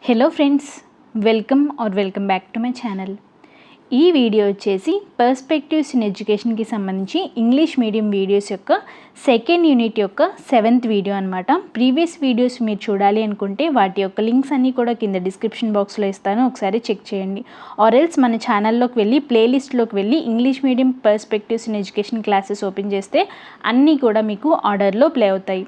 Hello friends, welcome back to my channel. ఈ video వచ్చేసి perspectives in ఎడ్యుకేషన్కి సంబంధించి ఇంగ్లీష్ మీడియం వీడియోస్ యొక్క సెకండ్ యూనిట్ యొక్క 7th వీడియో అనమాట. ప్రీవియస్ వీడియోస్ మీరు చూడాలి అనుకుంటే వాటి యొక్క లింక్స్ అన్నీ కూడా కింద డిస్క్రిప్షన్ బాక్స్లో ఇస్తాను, ఒకసారి చెక్ చేయండి. ఆర్ ఎల్స్ మన ఛానల్లోకి వెళ్ళి ప్లేలిస్ట్లోకి వెళ్ళి English medium perspectives in education classes open చేస్తే అన్నీ కూడా మీకు ఆర్డర్లో ప్లే అవుతాయి.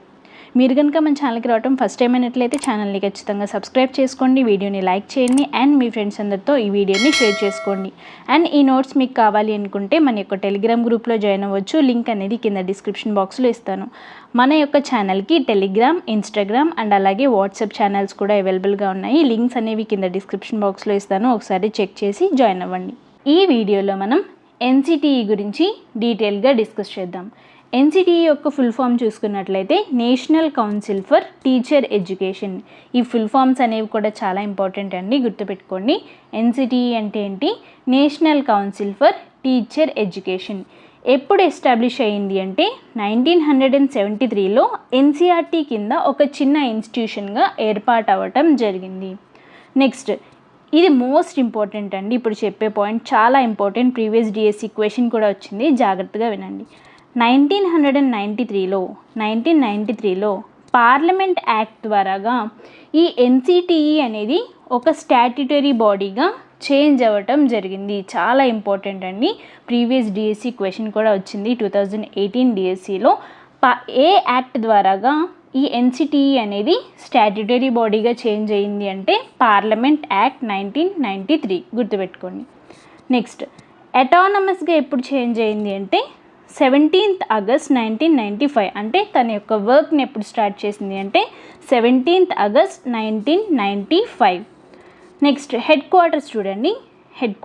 మీరు కనుక మన ఛానల్కి రావడం ఫస్ట్ టైం అయినట్లయితే ఛానల్ని ఖచ్చితంగా సబ్స్క్రైబ్ చేసుకోండి, వీడియోని లైక్ చేయండి అండ్ మీ ఫ్రెండ్స్ అందరితో ఈ వీడియోని షేర్ చేసుకోండి. అండ్ ఈ నోట్స్ మీకు కావాలి అనుకుంటే మన యొక్క టెలిగ్రామ్ గ్రూప్లో జాయిన్ అవ్వచ్చు. లింక్ అనేది కింద డిస్క్రిప్షన్ బాక్స్లో ఇస్తాను. మన యొక్క ఛానల్కి టెలిగ్రామ్, ఇన్స్టాగ్రామ్ అండ్ అలాగే వాట్సాప్ ఛానల్స్ కూడా అవైలబుల్గా ఉన్నాయి. లింక్స్ అనేవి కింద డిస్క్రిప్షన్ బాక్స్లో ఇస్తాను, ఒకసారి చెక్ చేసి జాయిన్ అవ్వండి. ఈ వీడియోలో మనం ఎన్సిటిఈ గురించి డీటెయిల్గా డిస్కస్ చేద్దాం. ఎన్సిటిఈ యొక్క ఫుల్ ఫామ్ చూసుకున్నట్లయితే national council for teacher education. ఈ ఫుల్ ఫామ్స్ అనేవి కూడా చాలా ఇంపార్టెంట్ అండి, గుర్తుపెట్టుకోండి. ఎన్సిటిఈ అంటే ఏంటి? National council for teacher education. ఎప్పుడు ఎస్టాబ్లిష్ అయ్యింది అంటే 1973లో ఎన్సిఆర్టీ కింద ఒక చిన్న ఇన్స్టిట్యూషన్గా ఏర్పాటు అవ్వటం జరిగింది. నెక్స్ట్, ఇది మోస్ట్ ఇంపార్టెంట్ అండి, ఇప్పుడు చెప్పే పాయింట్ చాలా ఇంపార్టెంట్. ప్రీవియస్ డిఎస్సి క్వశ్చన్ కూడా వచ్చింది, జాగ్రత్తగా వినండి. 1993లో పార్లమెంట్ యాక్ట్ ద్వారాగా ఈ ఎన్సిటిఈ అనేది ఒక స్టాట్యుటరీ బాడీగా చేంజ్ అవ్వటం జరిగింది. చాలా ఇంపార్టెంట్ అండి, ప్రీవియస్ డిఎస్సి క్వశ్చన్ కూడా వచ్చింది 2018 డిఎస్సిలో. ఏ యాక్ట్ ద్వారాగా ఈ ఎన్సిటిఈ అనేది స్టాట్యుటరీ బాడీగా చేంజ్ అయ్యింది అంటే పార్లమెంట్ యాక్ట్ 1993, గుర్తుపెట్టుకోండి. నెక్స్ట్, అటానమస్గా ఎప్పుడు చేంజ్ అయ్యింది అంటే 17th ఆగస్ట్ 1995. అంటే తన యొక్క వర్క్ని ఎప్పుడు స్టార్ట్ చేసింది అంటే 17th August 1995. Next, head quarters చూడండి. హెడ్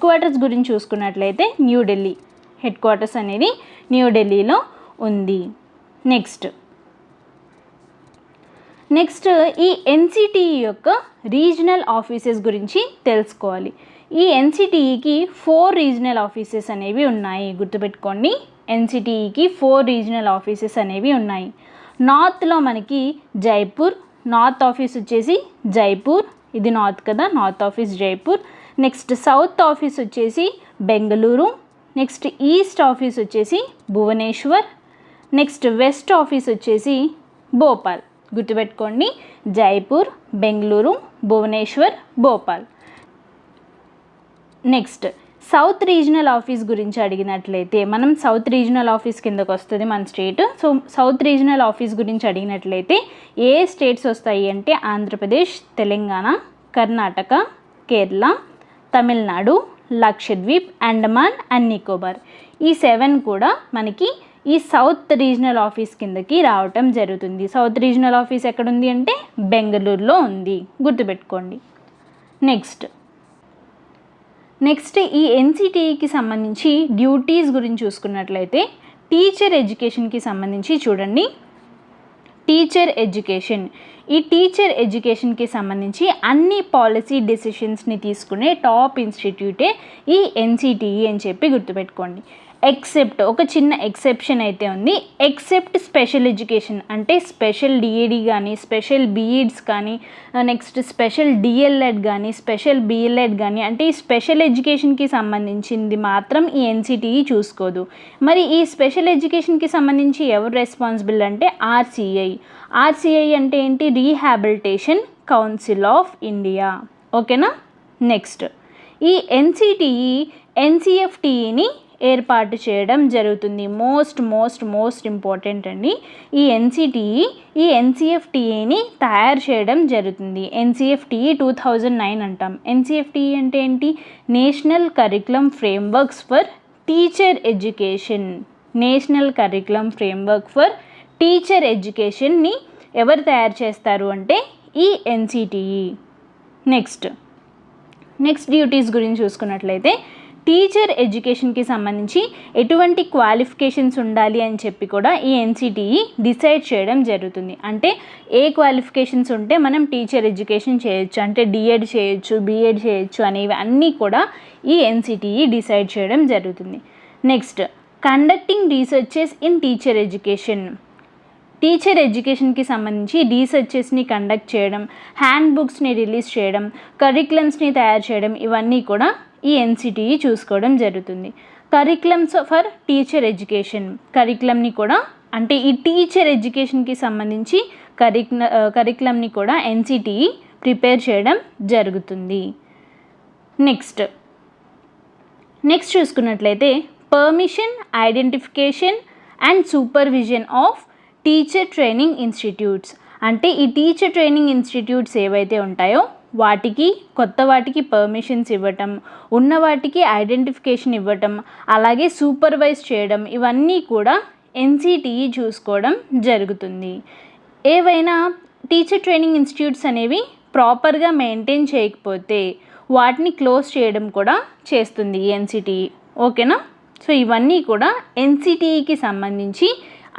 క్వార్టర్స్ గురించి చూసుకున్నట్లయితే న్యూఢిల్లీ. హెడ్ క్వార్టర్స్ అనేది న్యూఢిల్లీలో ఉంది. నెక్స్ట్ ఈ ఎన్సిటిఈ యొక్క రీజనల్ ఆఫీసెస్ గురించి తెలుసుకోవాలి. ఈ ఎన్సిటిఈకి 4 రీజనల్ ఆఫీసెస్ అనేవి ఉన్నాయి, గుర్తుపెట్టుకోండి. ఎన్సిటిఈకి 4 రీజనల్ ఆఫీసెస్ అనేవి ఉన్నాయి. నార్త్లో మనకి జైపూర్, నార్త్ ఆఫీస్ వచ్చేసి జైపూర్, ఇది నార్త్ కదా, north office Jaipur. Next south office వచ్చేసి బెంగళూరు. నెక్స్ట్ ఈస్ట్ ఆఫీస్ వచ్చేసి భువనేశ్వర్. నెక్స్ట్ వెస్ట్ ఆఫీస్ వచ్చేసి భోపాల్, గుర్తుపెట్టుకోండి. Jaipur, Bengaluru, Bhubaneswar, Bhopal. Next, south regional office గురించి అడిగినట్లయితే మనం సౌత్ రీజనల్ ఆఫీస్ కిందకు వస్తుంది మన state. So south regional office గురించి అడిగినట్లయితే ఏ స్టేట్స్ వస్తాయి అంటే ఆంధ్రప్రదేశ్, తెలంగాణ, కర్ణాటక, కేరళ, తమిళనాడు, లక్షద్వీప్, అండమాన్ అండ్ నికోబార్. ఈ 7 కూడా మనకి ఈ సౌత్ రీజనల్ ఆఫీస్ కిందకి రావటం జరుగుతుంది. సౌత్ రీజనల్ ఆఫీస్ ఎక్కడుంది అంటే బెంగళూరులో ఉంది, గుర్తుపెట్టుకోండి. నెక్స్ట్ ఈ ఎన్సిటిఈకి సంబంధించి డ్యూటీస్ గురించి చూసుకున్నట్లయితే టీచర్ ఎడ్యుకేషన్కి సంబంధించి చూడండి. టీచర్ ఎడ్యుకేషన్, ఈ టీచర్ ఎడ్యుకేషన్కి సంబంధించి అన్ని పాలసీ డెసిషన్స్ని తీసుకునే టాప్ ఇన్స్టిట్యూటే ఈ ఎన్సిటిఈ అని చెప్పి గుర్తుపెట్టుకోండి. ఎక్సెప్ట్, ఒక చిన్న ఎక్సెప్షన్ అయితే ఉంది. ఎక్సెప్ట్ స్పెషల్ ఎడ్యుకేషన్ అంటే స్పెషల్ డిఏడి కానీ, స్పెషల్ బీఈడ్స్ కానీ, నెక్స్ట్ స్పెషల్ డిఎల్ఎడ్ కానీ, స్పెషల్ బిఎల్ఎడ్ కానీ, అంటే ఈ స్పెషల్ ఎడ్యుకేషన్కి సంబంధించింది మాత్రం ఈ ఎన్సిటిఈ చూసుకోదు. మరి ఈ స్పెషల్ ఎడ్యుకేషన్కి సంబంధించి ఎవరు రెస్పాన్సిబుల్ అంటే ఆర్సిఐ అంటే ఏంటి? రీహాబిలిటేషన్ కౌన్సిల్ ఆఫ్ ఇండియా, ఓకేనా. నెక్స్ట్, ఈ ఎన్సిటిఈ ఎన్సిఎఫ్టిఈని ఏర్పాటు చేయడం జరుగుతుంది. మోస్ట్ ఇంపార్టెంట్ అండి. ఈ ఎన్సిటిఈ ఈ ఎన్సిఎఫ్టిఈని తయారు చేయడం జరుగుతుంది. ఎన్సిఎఫ్టిఈ 2009 అంటాం. ఎన్సిఎఫ్టిఈ అంటే ఏంటి? National curriculum frameworks for teacher education. National curriculum framework for teacher ఎడ్యుకేషన్ని ఎవరు తయారు చేస్తారు అంటే ఈ ఎన్సిటిఈ. నెక్స్ట్ డ్యూటీస్ గురించి చూసుకున్నట్లయితే టీచర్ ఎడ్యుకేషన్కి సంబంధించి ఎటువంటి క్వాలిఫికేషన్స్ ఉండాలి అని చెప్పి కూడా ఈ ఎన్సిటిఈ డిసైడ్ చేయడం జరుగుతుంది. అంటే ఏ క్వాలిఫికేషన్స్ ఉంటే మనం టీచర్ ఎడ్యుకేషన్ చేయొచ్చు, అంటే డిఎడ్ చేయొచ్చు, బిఎడ్ చేయొచ్చు అనేవి అన్నీ కూడా ఈ ఎన్సిటిఈ డిసైడ్ చేయడం జరుగుతుంది. Next, conducting researches in teacher education. Teacher ఎడ్యుకేషన్కి సంబంధించి రీసెర్చెస్ని కండక్ట్ చేయడం, హ్యాండ్ బుక్స్ని రిలీజ్ చేయడం, కరికులమ్స్ని తయారు చేయడం, ఇవన్నీ కూడా ఈ ఎన్సిటిఈ చూసుకోవడం జరుగుతుంది. కరికులమ్స్ ఫర్ టీచర్ ఎడ్యుకేషన్, కరికులంని కూడా అంటే ఈ టీచర్ ఎడ్యుకేషన్కి సంబంధించి కరికులంని కూడా ఎన్సిటిఈ ప్రిపేర్ చేయడం జరుగుతుంది. నెక్స్ట్ చూసుకున్నట్లయితే permission, identification and supervision of teacher training institutes. అంటే ఈ టీచర్ ట్రైనింగ్ ఇన్స్టిట్యూట్స్ ఏవైతే ఉంటాయో వాటికి కొత్త వాటికి పర్మిషన్స్ ఇవ్వటం, ఉన్న వాటికి ఐడెంటిఫికేషన్ ఇవ్వటం, అలాగే సూపర్వైజ్ చేయడం, ఇవన్నీ కూడా ఎన్సిటిఈ చూసుకోవడం జరుగుతుంది. ఏవైనా టీచర్ ట్రైనింగ్ ఇన్స్టిట్యూట్స్ అనేవి ప్రాపర్గా మెయింటైన్ చేయకపోతే వాటిని క్లోజ్ చేయడం కూడా చేస్తుంది ఈ ఎన్సిటిఈ. ఓకేనా? సో ఇవన్నీ కూడా ఎన్సిటిఈకి సంబంధించి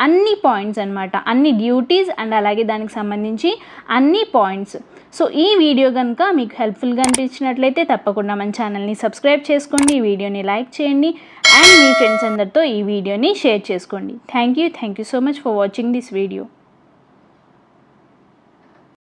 అన్ని పాయింట్స్ అన్నమాట, అన్ని డ్యూటీస్ అండ్ అలాగే దానికి సంబంధించి అన్ని పాయింట్స్. సో ఈ వీడియో కనుక మీకు హెల్ప్ఫుల్గా అనిపించినట్లయితే తప్పకుండా మన ఛానల్ని సబ్స్క్రైబ్ చేసుకోండి, ఈ వీడియోని లైక్ చేయండి అండ్ మీ ఫ్రెండ్స్ అందరితో ఈ వీడియోని షేర్ చేసుకోండి. Thank you so much for watching this video.